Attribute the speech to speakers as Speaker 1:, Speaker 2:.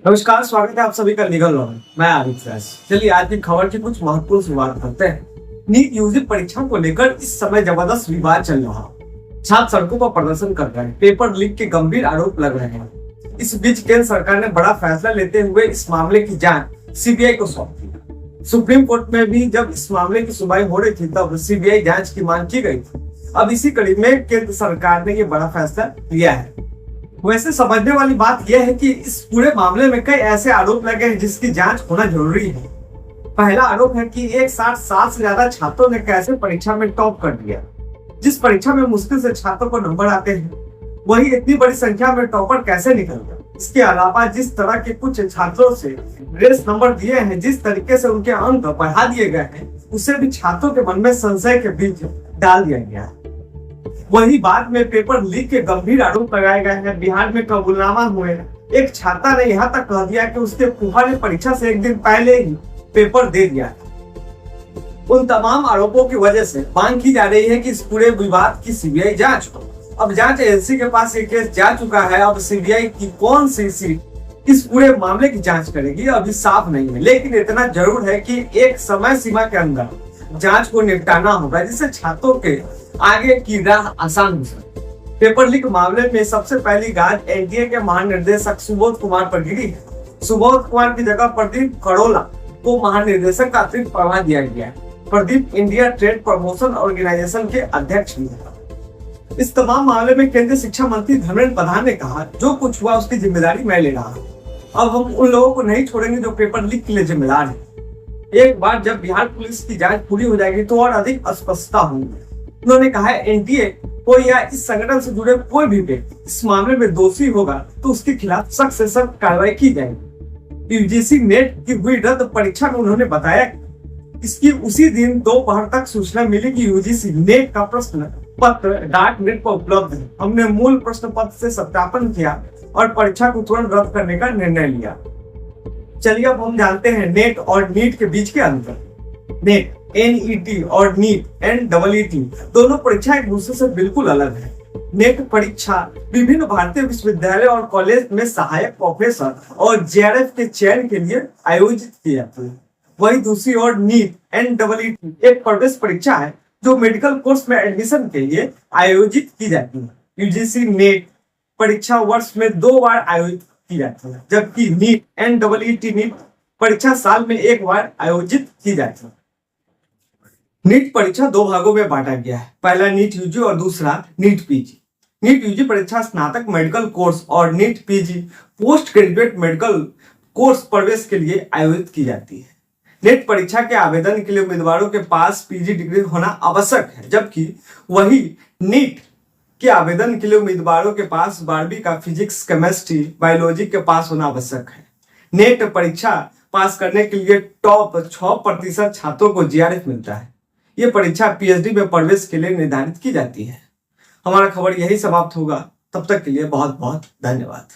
Speaker 1: नमस्कार, स्वागत है आप सभी का लीगल लॉ में। मैं आरिफ राज। चलिए आज की खबर की कुछ महत्वपूर्ण शुरुआत करते हैं। नीट यूजी परीक्षा को लेकर इस समय जबरदस्त विवाद चल रहा है। छात्र सड़कों पर प्रदर्शन कर रहे हैं, पेपर लीक के गंभीर आरोप लग रहे हैं। इस बीच केंद्र सरकार ने बड़ा फैसला लेते हुए इस मामले की जांच सीबीआई को सौंप दी। सुप्रीम कोर्ट में भी जब इस मामले की सुनवाई हो रही थी तब सीबीआई जांच की मांग की गई थी। अब इसी कड़ी में केंद्र सरकार ने ये बड़ा फैसला लिया है। वैसे समझने वाली बात यह है कि इस पूरे मामले में कई ऐसे आरोप लगे हैं जिसकी जांच होना जरूरी है। पहला आरोप है कि एक साथ 7 से ज्यादा छात्रों ने कैसे परीक्षा में टॉप कर दिया। जिस परीक्षा में मुश्किल से छात्रों को नंबर आते हैं वही इतनी बड़ी संख्या में टॉपर कैसे निकल गया। इसके अलावा जिस तरह के कुछ छात्रों से ग्रेस नंबर दिए हैं, जिस तरीके से उनके अंक बढ़ा दिए गए हैं, उससे भी छात्रों के मन में संशय के बीज डाल दिया गया है। वही बाद में पेपर लीक के गंभीर आरोप लगाए गए हैं। बिहार में कबूलनामा हुए। एक छात्रा ने यहाँ तक कह दिया कि उसके फूफा ने परीक्षा से एक दिन पहले ही पेपर दे दिया। उन तमाम आरोपों की वजह से मांग की जा रही है कि इस पूरे विवाद की सीबीआई जांच हो। अब जांच एजेंसी के पास ये केस जा चुका है। अब सीबीआई की कौन सी सीट इस पूरे मामले की जांच करेगी अभी साफ नहीं है, लेकिन इतना जरूर है कि एक समय सीमा के अंदर जांच को निपटाना होगा जिससे छात्रों के आगे की राह आसान हो सके। पेपर लीक मामले में सबसे पहली गाज एनटीए के महानिर्देशक सुबोध कुमार पर गिरी है। सुबोध कुमार की जगह प्रदीप करोला को महानिर्देशक का अतिरिक्त प्रभार दिया गया है। Pradeep India Trade Promotion Organisation के अध्यक्ष भी है। इस तमाम मामले में केंद्रीय शिक्षा मंत्री धर्मेंद्र प्रधान ने कहा, जो कुछ हुआ उसकी जिम्मेदारी मैं ले रहा हूँ। अब हम उन लोगों को नहीं छोड़ेंगे जो पेपर लीक के लिए जिम्मेदार है। एक बार जब बिहार पुलिस की जांच पूरी हो जाएगी तो और अधिक स्पष्टता होगी। उन्होंने कहा है एनटीए को या इस संगठन से जुड़े कोई भी व्यक्ति इस मामले में दोषी होगा तो उसके खिलाफ सख्त से सख्त कार्रवाई की जाएगी। यूजीसी नेट की हुई रद्द परीक्षा में उन्होंने बताया इसकी उसी दिन दोपहर तक सूचना मिली कि यूजीसी नेट का प्रश्न पत्र डार्क नेट पर उपलब्ध है। हमने मूल प्रश्न पत्र से सत्यापन किया और परीक्षा को तुरंत रद्द करने का निर्णय लिया। चलिए अब हम जानते हैं नेट और नीट के बीच के अंतर। नेट NET और नीट NEET दोनों परीक्षा एक दूसरे से बिल्कुल अलग है। नेट परीक्षा विभिन्न भारतीय विश्वविद्यालय और कॉलेज में सहायक प्रोफेसर और जेआरएफ के चयन के लिए आयोजित की जाती है। वही दूसरी ओर नीट NEET एक प्रवेश परीक्षा है जो मेडिकल कोर्स में एडमिशन के लिए आयोजित की जाती है। यूजीसी नेट परीक्षा वर्ष में 2 बार आयोजित की जाती है, जबकि नीट NEET परीक्षा साल में 1 बार आयोजित की जाती है। नीट परीक्षा 2 भागों में बांटा गया है। पहला नीट यूजी और दूसरा नीट पीजी। नीट यूजी परीक्षा स्नातक मेडिकल कोर्स और NEET PG post graduate medical course प्रवेश के लिए आयोजित की जाती है। नेट परीक्षा के आवेदन के लिए उम्मीदवारों के पास पीजी डिग्री होना आवश्यक है, जबकि वही नीट के आवेदन के लिए उम्मीदवारों के पास 12वीं का फिजिक्स, केमिस्ट्री, बायोलॉजी के पास होना आवश्यक है। नेट परीक्षा पास करने के लिए टॉप 6% छात्रों को जेआरएफ मिलता है। ये परीक्षा पीएचडी में प्रवेश के लिए निर्धारित की जाती है। हमारा खबर यही समाप्त होगा। तब तक के लिए बहुत बहुत धन्यवाद।